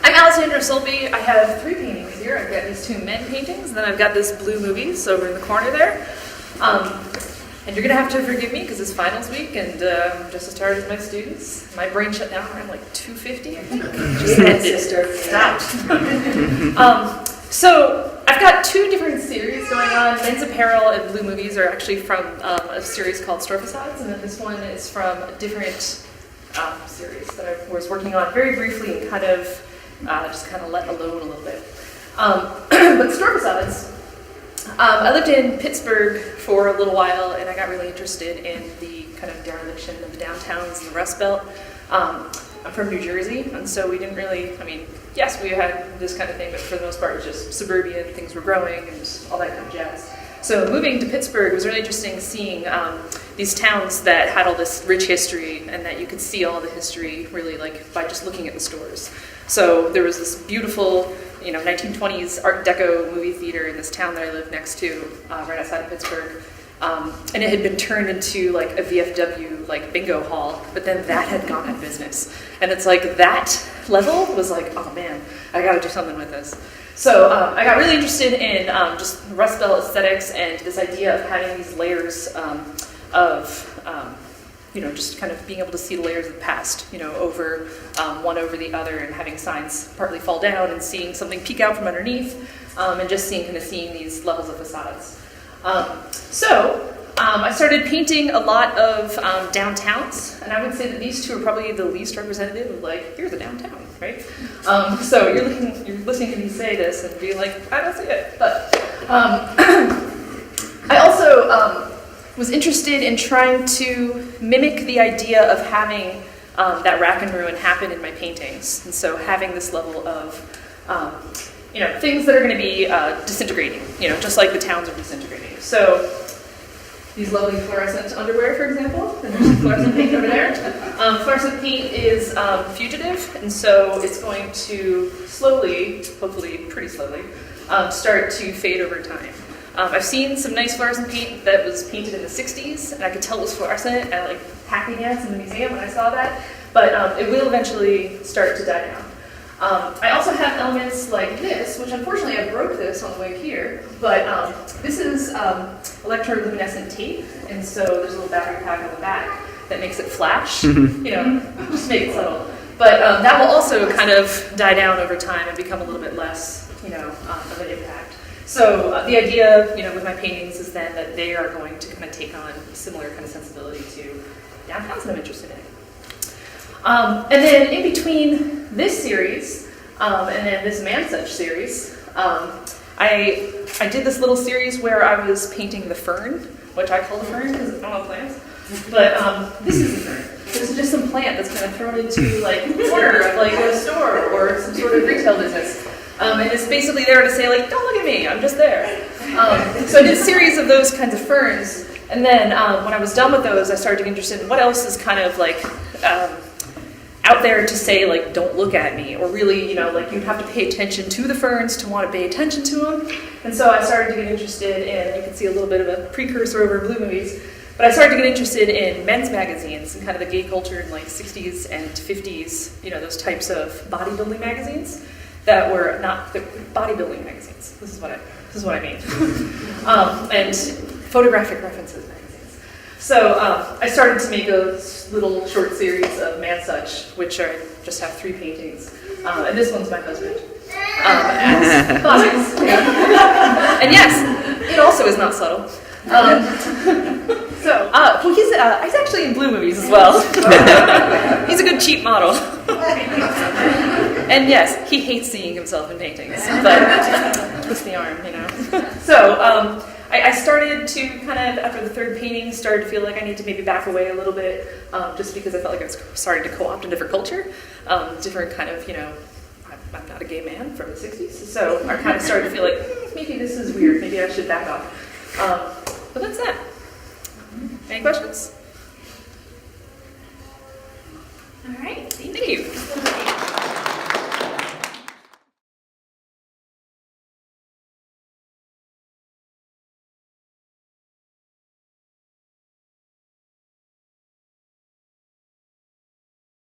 I'm Alessandra Sulpy. I have 3 paintings here. I've got these 2 men paintings, and then I've got this blue movies over in the corner there. And you're going to have to forgive me because it's finals week, and I'm just as tired as my students. My brain shut down around like 2:50, I think. Just ended. Stopped. So I've got 2 different series going on. Men's Apparel and Blue Movies are actually from a series called Store Facades, and then this one is from a different series that I was working on very briefly and kind of just kind of let alone a little bit. But Store Facades, I lived in Pittsburgh for a little while, and I got really interested in the kind of dereliction of the downtowns and the Rust Belt. I'm from New Jersey, and so we didn't really, I mean, yes, we had this kind of thing, but for the most part it was just suburban, things were growing, and all that kind of jazz. So moving to Pittsburgh was really interesting, seeing these towns that had all this rich history, and that you could see all the history really like by just looking at the stores. So there was this beautiful, 1920s Art Deco movie theater in this town that I lived next to, right outside of Pittsburgh. And it had been turned into like a VFW like bingo hall, but then that had gone out of business. And it's like that level was like, oh man, I gotta do something with this. So I got really interested in just Rust Belt aesthetics and this idea of having these layers of just kind of being able to see the layers of the past, over one over the other, and having signs partly fall down and seeing something peek out from underneath, and just seeing these levels of facades. So I started painting a lot of downtowns, and I would say that these 2 are probably the least representative of like, here's a downtown, right? So you're listening to me say this and be like, I don't see it. But I also was interested in trying to mimic the idea of having that rack and ruin happen in my paintings, and so having this level of things that are going to be disintegrating, just like the towns are disintegrating. So these lovely fluorescent underwear, for example, and there's some fluorescent paint over there. Fluorescent paint is fugitive, and so it's going to slowly, hopefully pretty slowly, start to fade over time. I've seen some nice fluorescent paint that was painted in the 60s, and I could tell it was fluorescent at like Happy Dance in the museum when I saw that, but it will eventually start to die down. I also have elements like this, which unfortunately I broke this on the way here, but this is electroluminescent tape, and so there's a little battery pack on the back that makes it flash, just make it subtle. But that will also kind of die down over time and become a little bit less, of an impact. So the idea, with my paintings is then that they are going to kind of take on a similar kind of sensibility to downtowns that I'm interested in. And then in between this series and then this Man Such series, I did this little series where I was painting the fern, which I call the fern because I don't know plants. But this is the fern. This is just some plant that's kind of thrown into like a corner of like a store or some sort of retail business. And it's basically there to say like, don't look at me, I'm just there. So I did a series of those kinds of ferns, and then when I was done with those, I started to get interested in what else is kind of like out there to say like, don't look at me, or really, like you'd have to pay attention to the ferns to want to pay attention to them. And so I started to get interested in, you can see a little bit of a precursor over Blue Movies, but I started to get interested in men's magazines and kind of the gay culture in like 60s and 50s, those types of bodybuilding magazines that were not the bodybuilding magazines. This is what I mean. And photographic references magazines. So I started to make a little short series of Man Such, which I just have 3 paintings. And this one's my husband. As classics. Yeah. And yes, it also is not subtle. He's actually in Blue Movies as well. He's a good cheap model. And yes, he hates seeing himself in paintings, but twist the arm, So I started to kind of, after the 3rd painting, started to feel like I need to maybe back away a little bit, just because I felt like I was starting to co-opt a different culture, different kind of, I'm not a gay man from the 60s, so I kind of started to feel like, maybe this is weird, maybe I should back off. But that's that. Any questions? All right, Thank you.